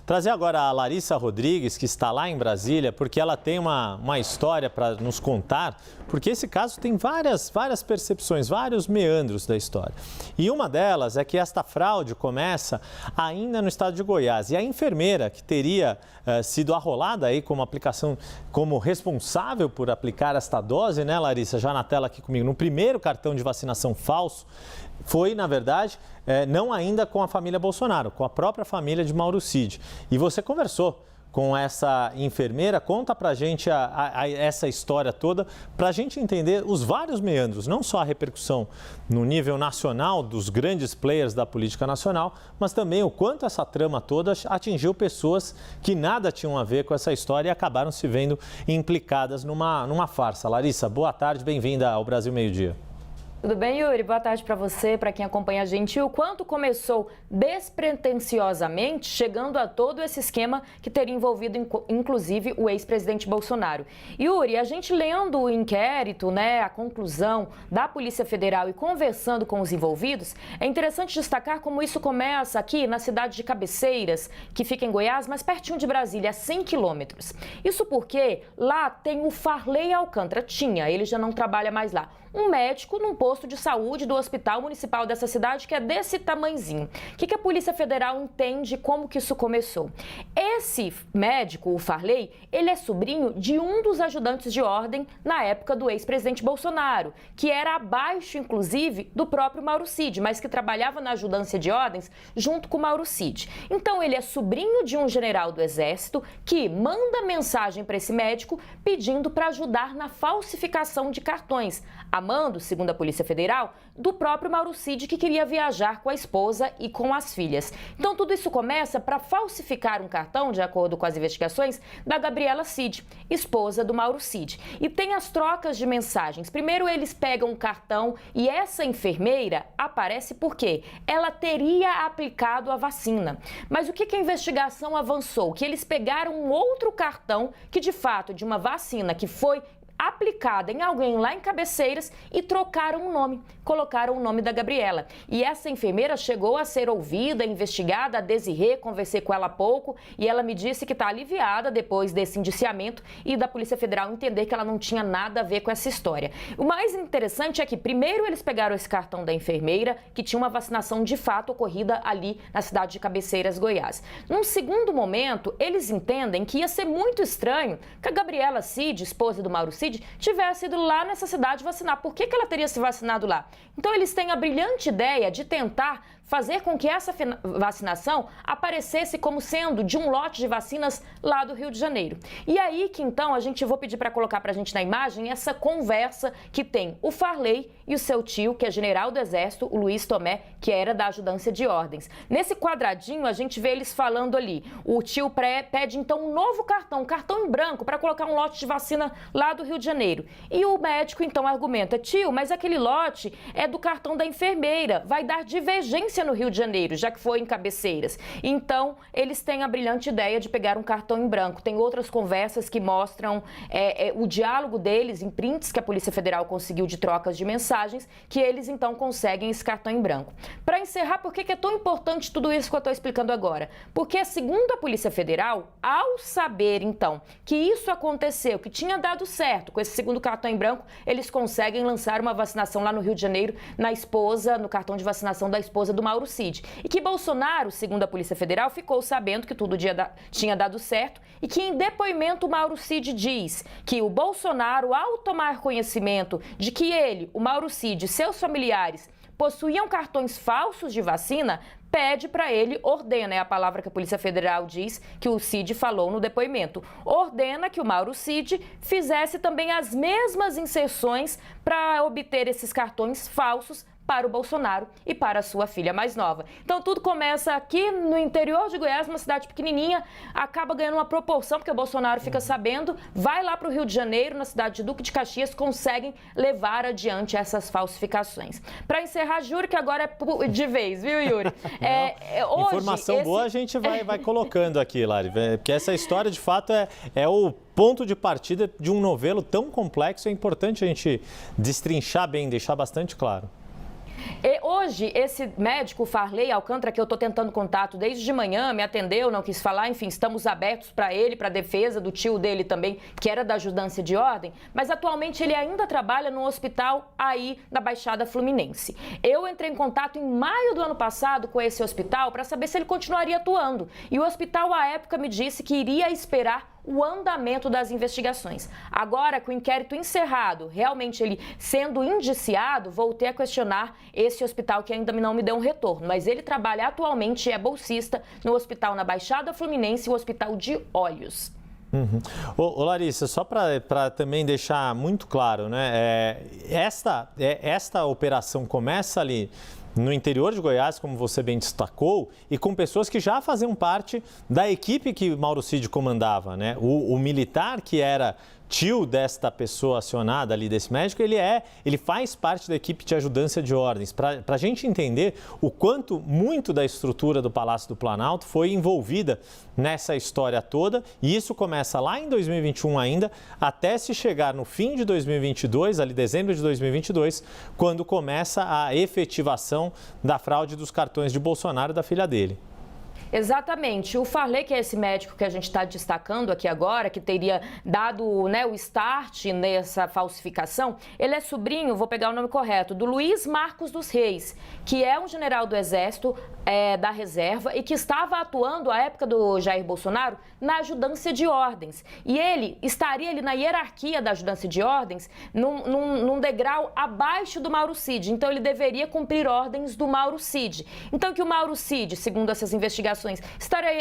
Trazer agora a Larissa Rodrigues, que está lá em Brasília, porque ela tem uma história para nos contar, porque esse caso tem várias percepções, vários meandros da história. E uma delas é que esta fraude começa ainda no estado de Goiás. E a enfermeira que teria sido arrolada aí como responsável por aplicar esta dose, né, Larissa, já na tela aqui comigo, no primeiro cartão de vacinação falso, foi, na verdade, não ainda com a família Bolsonaro, com a própria família de Mauro Cid. E você conversou com essa enfermeira, conta pra gente essa história toda, pra gente entender os vários meandros, não só a repercussão no nível nacional dos grandes players da política nacional, mas também o quanto essa trama toda atingiu pessoas que nada tinham a ver com essa história e acabaram se vendo implicadas numa farsa. Larissa, boa tarde, bem-vinda ao Brasil Meio-Dia. Tudo bem, Yuri? Boa tarde para você, para quem acompanha a gente. E o quanto começou despretensiosamente, chegando a todo esse esquema que teria envolvido, inclusive, o ex-presidente Bolsonaro. Yuri, a gente lendo o inquérito, né, a conclusão da Polícia Federal e conversando com os envolvidos, é interessante destacar como isso começa aqui na cidade de Cabeceiras, que fica em Goiás, mas pertinho de Brasília, a 100 quilômetros. Isso porque lá tem o Farley Alcântara, ele já não trabalha mais lá. Um médico num posto de saúde do hospital municipal dessa cidade que é desse tamanhozinho. O que a Polícia Federal entende como que isso começou? Esse médico, o Farley, ele é sobrinho de um dos ajudantes de ordem na época do ex-presidente Bolsonaro, que era abaixo, inclusive, do próprio Mauro Cid, mas que trabalhava na ajudância de ordens junto com o Mauro Cid. Então, ele é sobrinho de um general do Exército que manda mensagem para esse médico pedindo para ajudar na falsificação de cartões, amando, segundo a Polícia Federal, do próprio Mauro Cid, que queria viajar com a esposa e com as filhas. Então, tudo isso começa para falsificar um cartão, de acordo com as investigações, da Gabriela Cid, esposa do Mauro Cid. E tem as trocas de mensagens. Primeiro, eles pegam o cartão e essa enfermeira aparece porque ela teria aplicado a vacina. Mas o que a investigação avançou? Que eles pegaram um outro cartão que, de fato, de uma vacina que foi aplicada em alguém lá em Cabeceiras e trocaram o nome, colocaram o nome da Gabriela. E essa enfermeira chegou a ser ouvida, investigada, a Desirê, conversei com ela há pouco e ela me disse que está aliviada depois desse indiciamento e da Polícia Federal entender que ela não tinha nada a ver com essa história. O mais interessante é que primeiro eles pegaram esse cartão da enfermeira, que tinha uma vacinação de fato ocorrida ali na cidade de Cabeceiras, Goiás. Num segundo momento, eles entendem que ia ser muito estranho que a Gabriela Cid, esposa do Mauro Cid, tivesse ido lá nessa cidade vacinar. Por que ela teria se vacinado lá? Então, eles têm a brilhante ideia de tentar fazer com que essa vacinação aparecesse como sendo de um lote de vacinas lá do Rio de Janeiro. E aí que, então, vou pedir para colocar para a gente na imagem essa conversa que tem o Farley e o seu tio, que é general do Exército, o Luiz Tomé, que era da ajudância de ordens. Nesse quadradinho, a gente vê eles falando ali. O tio pede, então, um novo cartão em branco, para colocar um lote de vacina lá do Rio de Janeiro. E o médico, então, argumenta: tio, mas aquele lote é do cartão da enfermeira, vai dar divergência no Rio de Janeiro, já que foi em Cabeceiras. Então, eles têm a brilhante ideia de pegar um cartão em branco. Tem outras conversas que mostram o diálogo deles, em prints que a Polícia Federal conseguiu de trocas de mensagens, que eles, então, conseguem esse cartão em branco. Para encerrar, por que é tão importante tudo isso que eu estou explicando agora? Porque, segundo a Polícia Federal, ao saber, então, que isso aconteceu, que tinha dado certo com esse segundo cartão em branco, eles conseguem lançar uma vacinação lá no Rio de Janeiro, no cartão de vacinação da esposa do Mauro Cid. E que Bolsonaro, segundo a Polícia Federal, ficou sabendo que tudo tinha dado certo e que em depoimento o Mauro Cid diz que o Bolsonaro, ao tomar conhecimento de que ele, o Mauro Cid e seus familiares possuíam cartões falsos de vacina, pede para ele, ordena, é a palavra que a Polícia Federal diz que o Cid falou no depoimento, ordena que o Mauro Cid fizesse também as mesmas inserções para obter esses cartões falsos para o Bolsonaro e para a sua filha mais nova. Então, tudo começa aqui no interior de Goiás, uma cidade pequenininha, acaba ganhando uma proporção, porque o Bolsonaro fica sabendo, vai lá para o Rio de Janeiro, na cidade de Duque de Caxias, conseguem levar adiante essas falsificações. Para encerrar, juro que agora é de vez, viu, Yuri? Hoje, informação boa a gente vai colocando aqui, Lari, porque essa história, de fato, é o ponto de partida de um novelo tão complexo. É importante a gente destrinchar bem, deixar bastante claro. E hoje, esse médico, Farley Alcântara, que eu estou tentando contato desde de manhã, me atendeu, não quis falar, enfim, estamos abertos para ele, para a defesa do tio dele também, que era da ajudância de ordem, mas atualmente ele ainda trabalha no hospital aí na Baixada Fluminense. Eu entrei em contato em maio do ano passado com esse hospital para saber se ele continuaria atuando. E o hospital, à época, me disse que iria esperar o andamento das investigações. Agora, com o inquérito encerrado, realmente ele sendo indiciado, voltei a questionar esse hospital que ainda não me deu um retorno. Mas ele trabalha atualmente, é bolsista, no hospital na Baixada Fluminense e o Hospital de Olhos. Ô, Larissa, só para também deixar muito claro, né? Esta operação começa ali no interior de Goiás, como você bem destacou, e com pessoas que já faziam parte da equipe que Mauro Cid comandava, né? O militar que era tio desta pessoa acionada ali, desse médico, ele faz parte da equipe de ajudância de ordens. Para a gente entender o quanto muito da estrutura do Palácio do Planalto foi envolvida nessa história toda, e isso começa lá em 2021 ainda, até se chegar no fim de 2022, ali dezembro de 2022, quando começa a efetivação da fraude dos cartões de Bolsonaro e da filha dele. Exatamente. O Farley, que é esse médico que a gente está destacando aqui agora, que teria dado, né, o start nessa falsificação, ele é sobrinho, vou pegar o nome correto, do Luiz Marcos dos Reis, que é um general do Exército da Reserva e que estava atuando, à época do Jair Bolsonaro, na ajudância de ordens. E ele estaria ali na hierarquia da ajudância de ordens, num degrau abaixo do Mauro Cid. Então, ele deveria cumprir ordens do Mauro Cid. Então, que o Mauro Cid, segundo essas investigações,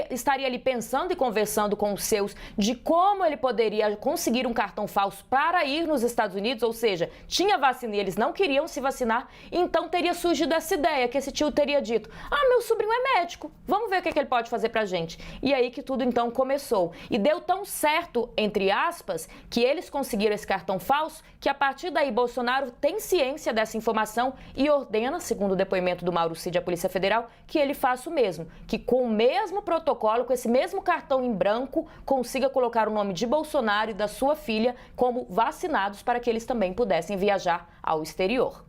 estaria ali pensando e conversando com os seus de como ele poderia conseguir um cartão falso para ir nos Estados Unidos, ou seja, tinha vacina e eles não queriam se vacinar, então teria surgido essa ideia, que esse tio teria dito: meu sobrinho é médico, vamos ver o que ele pode fazer pra gente. E aí que tudo então começou. E deu tão certo, entre aspas, que eles conseguiram esse cartão falso, que a partir daí Bolsonaro tem ciência dessa informação e ordena, segundo o depoimento do Mauro Cid à Polícia Federal, que ele faça o mesmo, que com o mesmo protocolo, com esse mesmo cartão em branco, consiga colocar o nome de Bolsonaro e da sua filha como vacinados para que eles também pudessem viajar ao exterior.